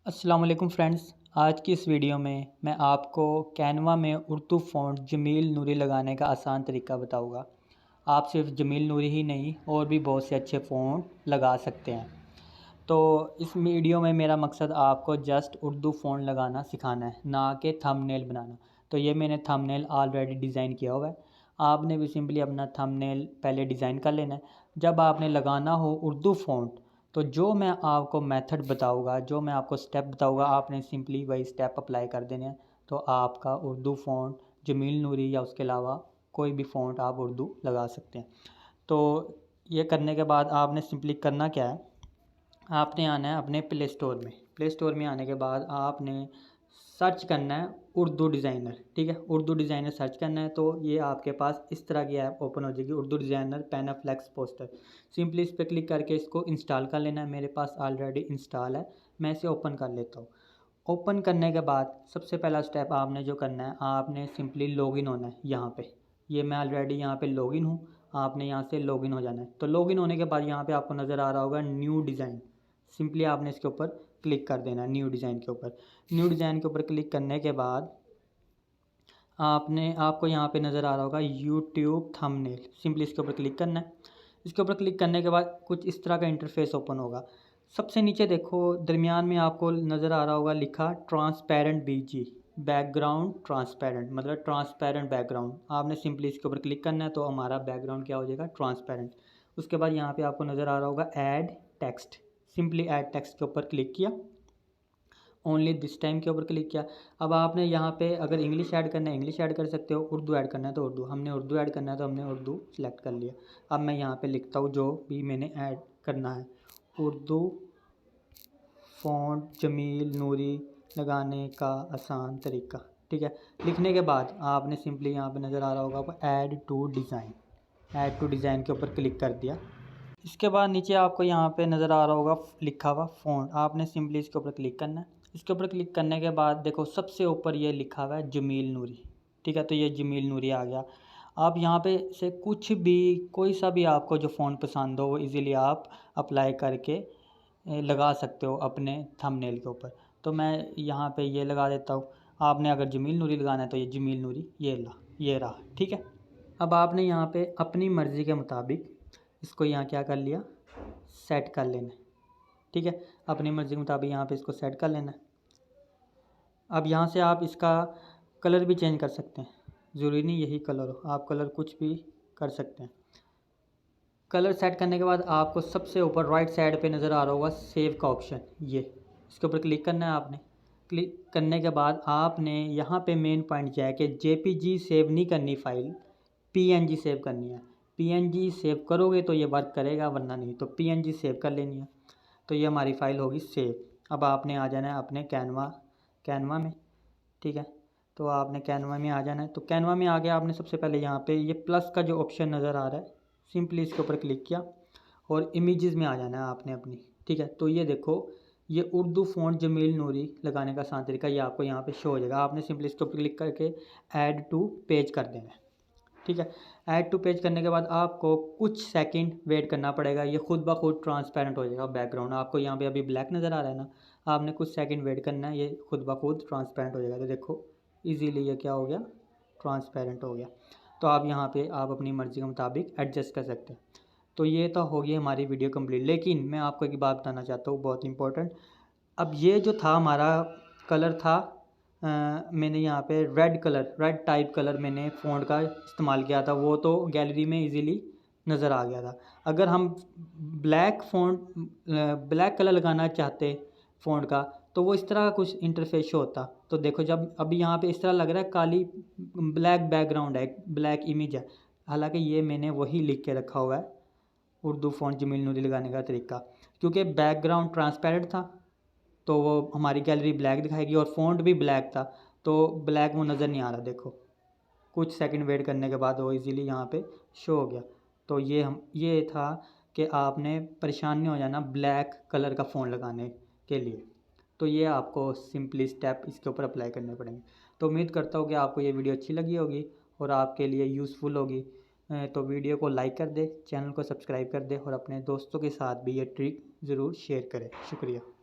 अस्सलाम वालेकुम फ्रेंड्स। आज की इस वीडियो में मैं आपको कैनवा में उर्दू फ़ॉन्ट जमील नूरी लगाने का आसान तरीका बताऊंगा। आप सिर्फ जमील नूरी ही नहीं और भी बहुत से अच्छे फ़ॉन्ट लगा सकते हैं। तो इस वीडियो में मेरा मकसद आपको जस्ट उर्दू फ़ॉन्ट लगाना सिखाना है, ना कि थंबनेल बनाना। तो ये मैंने थंबनेल ऑलरेडी डिज़ाइन किया हुआ है। आपने भी सिंपली अपना थंबनेल पहले डिज़ाइन कर लेना है। जब आपने लगाना हो उर्दू फ़ॉन्ट, तो जो मैं आपको मेथड बताऊंगा, जो मैं आपको स्टेप बताऊंगा, आपने सिंपली वही स्टेप अप्लाई कर देने हैं। तो आपका उर्दू फ़ॉन्ट जमील नूरी या उसके अलावा कोई भी फ़ॉन्ट आप उर्दू लगा सकते हैं। तो ये करने के बाद आपने सिंपली करना क्या है, आपने आना है अपने प्ले स्टोर में। प्ले स्टोर में आने के बाद आपने सर्च करना है उर्दू डिज़ाइनर। ठीक है, उर्दू डिज़ाइनर सर्च करना है। तो ये आपके पास इस तरह की ऐप ओपन हो जाएगी, उर्दू डिज़ाइनर पेनाफ्लेक्स पोस्टर। सिंपली इस पर क्लिक करके इसको इंस्टॉल कर लेना है। मेरे पास ऑलरेडी इंस्टॉल है, मैं इसे ओपन कर लेता हूँ। ओपन करने के बाद सबसे पहला स्टेप आपने जो करना है, आपने सिंपली लॉगिन होना है। यहाँ पे ये मैं ऑलरेडी यहाँ पे लॉगिन हूँ, आपने यहाँ से लॉगिन हो जाना है। तो लॉगिन होने के बाद यहाँ पे आपको नज़र आ रहा होगा न्यू डिज़ाइन। सिंपली आपने इसके ऊपर क्लिक कर देना है, न्यू डिज़ाइन के ऊपर। न्यू डिज़ाइन के ऊपर क्लिक करने के बाद आपको यहाँ पे नज़र आ रहा होगा यूट्यूब थंबनेल। सिंपली इसके ऊपर क्लिक करना है। इसके ऊपर क्लिक करने के बाद कुछ इस तरह का इंटरफेस ओपन होगा। सबसे नीचे देखो, दरमियान में आपको नज़र आ रहा होगा लिखा ट्रांसपेरेंट बीजी, बैकग्राउंड ट्रांसपेरेंट, मतलब ट्रांसपेरेंट बैकग्राउंड। आपने सिंपली इसके ऊपर क्लिक करना है, तो हमारा बैकग्राउंड क्या हो जाएगा, ट्रांसपेरेंट। उसके बाद यहाँ पे आपको नज़र आ रहा होगा add text. Simply add text के ऊपर क्लिक किया, ओनली दिस टाइम के ऊपर क्लिक किया। अब आपने यहाँ पे अगर इंग्लिश ऐड करना है इंग्लिश ऐड कर सकते हो, उर्दू ऐड करना है तो उर्दू। हमने उर्दू ऐड करना है तो हमने उर्दू सेलेक्ट कर लिया। अब मैं यहाँ पे लिखता हूँ जो भी मैंने ऐड करना है, उर्दू फ़ॉन्ट जमील नूरी लगाने का आसान तरीका। ठीक है, लिखने के बाद आपने सिंपली यहाँ पे नज़र आ रहा होगा आपको add to design, add to design के ऊपर क्लिक कर दिया। इसके बाद नीचे आपको यहाँ पे नज़र आ रहा होगा लिखा हुआ फ़ॉन्ट, आपने सिंपली इसके ऊपर क्लिक करना है। इसके ऊपर क्लिक करने के बाद देखो सबसे ऊपर ये लिखा हुआ है जमील नूरी। ठीक है, तो ये जमील नूरी आ गया। आप यहाँ पे से कुछ भी, कोई सा भी आपको जो फ़ॉन्ट पसंद हो वो इजीली आप अप्लाई करके लगा सकते हो अपने थंबनेल के ऊपर। तो मैं यहाँ पे ये लगा देता हूँ। आपने अगर जमील नूरी लगाना है तो ये जमील नूरी ये रहा। ठीक है, अब आपने यहाँ पे अपनी मर्ज़ी के मुताबिक इसको यहाँ क्या कर लिया, सेट कर लेना है। ठीक है, अपनी मर्ज़ी के मुताबिक यहाँ पे इसको सेट कर लेना है। अब यहाँ से आप इसका कलर भी चेंज कर सकते हैं, ज़रूरी नहीं यही कलर हो, आप कलर कुछ भी कर सकते हैं। कलर सेट करने के बाद आपको सबसे ऊपर राइट साइड पे नज़र आ रहा होगा सेव का ऑप्शन, ये इसके ऊपर क्लिक करना है आपने। क्लिक करने के बाद आपने यहाँ पे मेन पॉइंट क्या है कि जेपीजी सेव नहीं करनी फ़ाइल, पीएनजी सेव करनी है। पीएनजी सेव करोगे तो ये वर्क करेगा, वरना नहीं। तो पीएनजी सेव कर लेनी है, तो ये हमारी फ़ाइल होगी सेव। अब आपने आ जाना है अपने कैनवा में। ठीक है, तो आपने कैनवा में आ जाना है। तो कैनवा में आ गया, आपने सबसे पहले यहाँ पे ये प्लस का जो ऑप्शन नज़र आ रहा है, सिंपली इसके ऊपर क्लिक किया और इमेजेस में आ जाना है आपने अपनी। ठीक है, तो ये देखो ये उर्दू फ़ॉन्ट जमील नूरी लगाने का आसान तरीका ये आपको यहाँ पे शो हो जाएगा। आपने सिंपली इसके ऊपर क्लिक करके ऐड टू पेज कर देना है। ठीक है, ऐड टू पेज करने के बाद आपको कुछ सेकंड वेट करना पड़ेगा, ये खुद ब खुद ट्रांसपेरेंट हो जाएगा बैकग्राउंड। आपको यहाँ पे अभी ब्लैक नज़र आ रहा है ना, आपने कुछ सेकंड वेट करना है, ये खुद ब खुद ट्रांसपेरेंट हो जाएगा। तो देखो इजीली ये क्या हो गया, ट्रांसपेरेंट हो गया। तो आप यहाँ पे आप अपनी मर्ज़ी के मुताबिक एडजस्ट कर सकते हैं। तो ये तो होगी हमारी वीडियो कंप्लीट। लेकिन मैं आपको एक बात बताना चाहता हूँ बहुत इंपॉर्टेंट। अब ये जो था हमारा कलर था, मैंने यहाँ पे रेड टाइप कलर मैंने फ़ॉन्ट का इस्तेमाल किया था, वो तो गैलरी में इजीली नज़र आ गया था। अगर हम ब्लैक कलर लगाना चाहते फ़ॉन्ट का, तो वो इस तरह का कुछ इंटरफेस होता। तो देखो जब अभी यहाँ पे इस तरह लग रहा है काली ब्लैक बैकग्राउंड है, ब्लैक इमेज है, हालांकि ये मैंने वही लिख के रखा हुआ है उर्दू फ़ॉन्ट जमील नूरी लगाने का तरीका। क्योंकि बैकग्राउंड ट्रांसपेरेंट था तो वो हमारी गैलरी ब्लैक दिखाएगी, और फ़ॉन्ट भी ब्लैक था तो ब्लैक वो नज़र नहीं आ रहा। देखो कुछ सेकंड वेट करने के बाद वो इजीली यहाँ पे शो हो गया। तो ये था कि आपने परेशान नहीं हो जाना ब्लैक कलर का फ़ॉन्ट लगाने के लिए। तो ये आपको सिंपली स्टेप इसके ऊपर अप्लाई करने पड़ेंगे। तो उम्मीद करता हूँ कि आपको ये वीडियो अच्छी लगी होगी और आपके लिए यूज़फुल होगी। तो वीडियो को लाइक कर दे, चैनल को सब्सक्राइब कर दे और अपने दोस्तों के साथ भी ये ट्रिक ज़रूर शेयर करें। शुक्रिया।